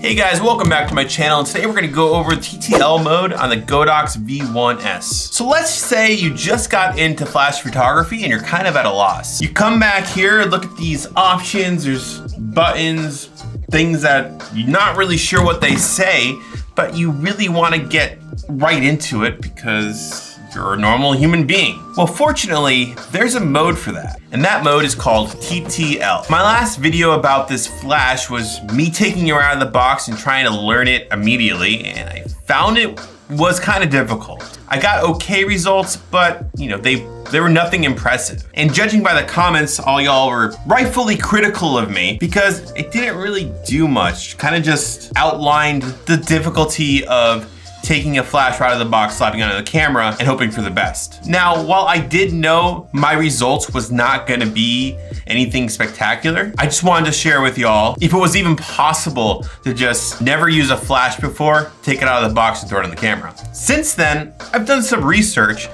Hey guys, welcome back to my channel, and today we're gonna go over TTL mode on the Godox V1S. So let's say you just got into flash photography and you're kind of at a loss. You come back here, look at these options, there's buttons, things that you're not really sure what they say, but you really wanna get right into it because you're a normal human being. Well, fortunately, there's a mode for that, and that mode is called TTL. My last video about this flash was me taking it out of the box and trying to learn it immediately, and I found it was kind of difficult. I got okay results, but you know, they were nothing impressive. And judging by the comments, all y'all were rightfully critical of me because it didn't really do much. Kind of just outlined the difficulty of taking a flash right out of the box, slapping it onto the camera, and hoping for the best. Now, while I did know my results was not gonna be anything spectacular, I just wanted to share with y'all if it was even possible to just never use a flash before, take it out of the box and throw it on the camera. Since then, I've done some research,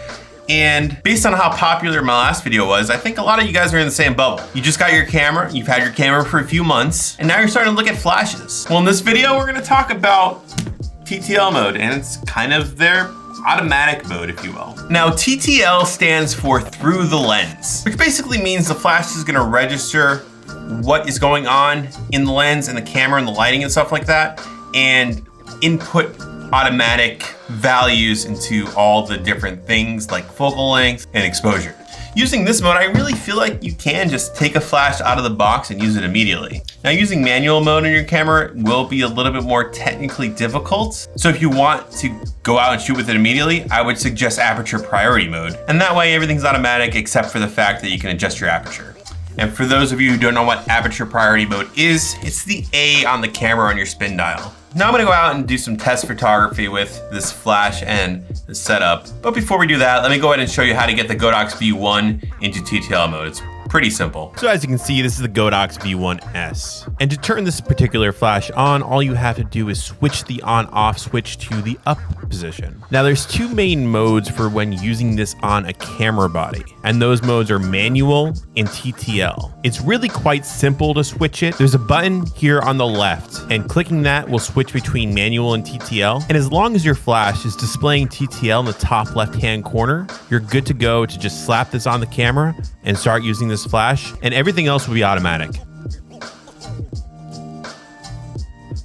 and based on how popular my last video was, I think a lot of you guys are in the same bubble. You just got your camera, you've had your camera for a few months, and now you're starting to look at flashes. Well, in this video, we're gonna talk about TTL mode, and it's kind of their automatic mode, if you will. Now, TTL stands for through the lens, which basically means the flash is gonna register what is going on in the lens and the camera and the lighting and stuff like that, and input automatic values into all the different things like focal length and exposure. Using this mode, I really feel like you can just take a flash out of the box and use it immediately. Now, using manual mode on your camera will be a little bit more technically difficult. So if you want to go out and shoot with it immediately, I would suggest aperture priority mode. And that way everything's automatic except for the fact that you can adjust your aperture. And for those of you who don't know what aperture priority mode is, it's the A on the camera on your spin dial. Now I'm gonna go out and do some test photography with this flash and the setup. But before we do that, let me go ahead and show you how to get the Godox V1 into TTL mode. It's pretty simple. So as you can see, this is the Godox V1S. And to turn this particular flash on, all you have to do is switch the on-off switch to the up position. Now there's two main modes for when using this on a camera body, and those modes are manual and TTL. It's really quite simple to switch it. There's a button here on the left, and clicking that will switch between manual and TTL. And as long as your flash is displaying TTL in the top left-hand corner, you're good to go to just slap this on the camera and start using this flash, and everything else will be automatic.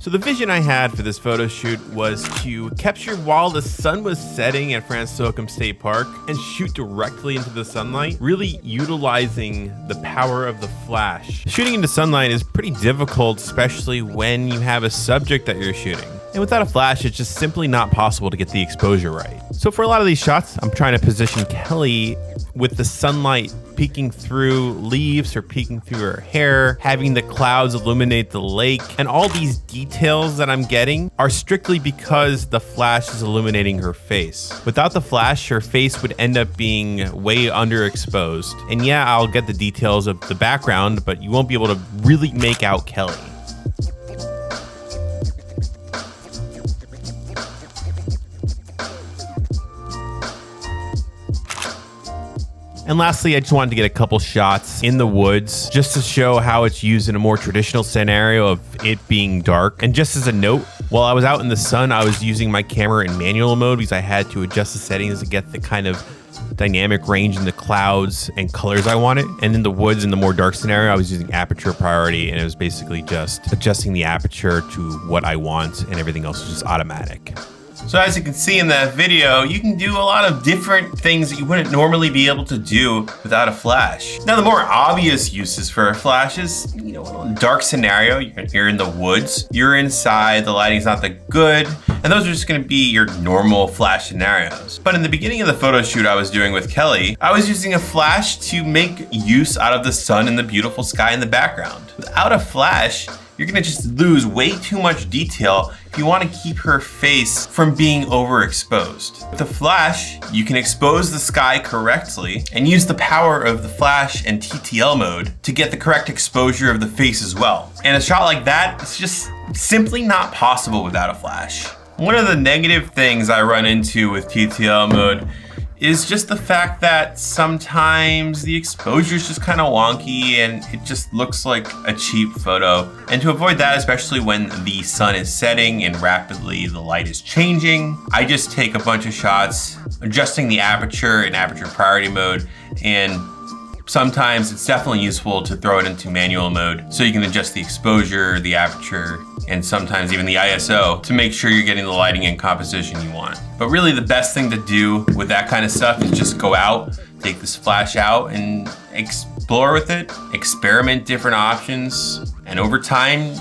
So the vision I had for this photo shoot was to capture while the sun was setting at Francis Oakham State Park and shoot directly into the sunlight, really utilizing the power of the flash. Shooting into sunlight is pretty difficult, especially when you have a subject that you're shooting. And without a flash, it's just simply not possible to get the exposure right. So for a lot of these shots, I'm trying to position Kelly with the sunlight peeking through leaves or peeking through her hair, having the clouds illuminate the lake. And all these details that I'm getting are strictly because the flash is illuminating her face. Without the flash, her face would end up being way underexposed. And yeah, I'll get the details of the background, but you won't be able to really make out Kelly. And lastly, I just wanted to get a couple shots in the woods just to show how it's used in a more traditional scenario of it being dark. And just as a note, while I was out in the sun, I was using my camera in manual mode because I had to adjust the settings to get the kind of dynamic range in the clouds and colors I wanted. And in the woods, in the more dark scenario, I was using aperture priority, and it was basically just adjusting the aperture to what I want, and everything else was just automatic. So as you can see in that video, you can do a lot of different things that you wouldn't normally be able to do without a flash. Now, the more obvious uses for a flash is, you know, in a dark scenario, you're in the woods, you're inside, the lighting's not that good, and those are just gonna be your normal flash scenarios. But in the beginning of the photo shoot I was doing with Kelly, I was using a flash to make use out of the sun and the beautiful sky in the background. Without a flash, you're gonna just lose way too much detail if you wanna keep her face from being overexposed. With the flash, you can expose the sky correctly and use the power of the flash and TTL mode to get the correct exposure of the face as well. And a shot like that, it's just simply not possible without a flash. One of the negative things I run into with TTL mode is just the fact that sometimes the exposure is just kind of wonky and it just looks like a cheap photo. And to avoid that, especially when the sun is setting and rapidly the light is changing, I just take a bunch of shots, adjusting the aperture in aperture priority mode, and sometimes it's definitely useful to throw it into manual mode so you can adjust the exposure, the aperture, and sometimes even the ISO to make sure you're getting the lighting and composition you want. But really the best thing to do with that kind of stuff is just go out, take this flash out and explore with it, experiment different options, and over time,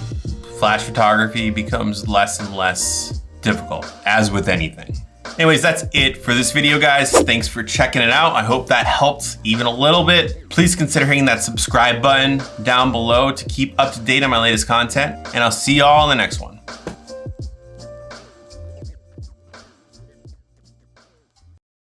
flash photography becomes less and less difficult, as with anything. Anyways, that's it for this video, guys. Thanks for checking it out. I hope that helped even a little bit. Please consider hitting that subscribe button down below to keep up to date on my latest content, and I'll see y'all in the next one.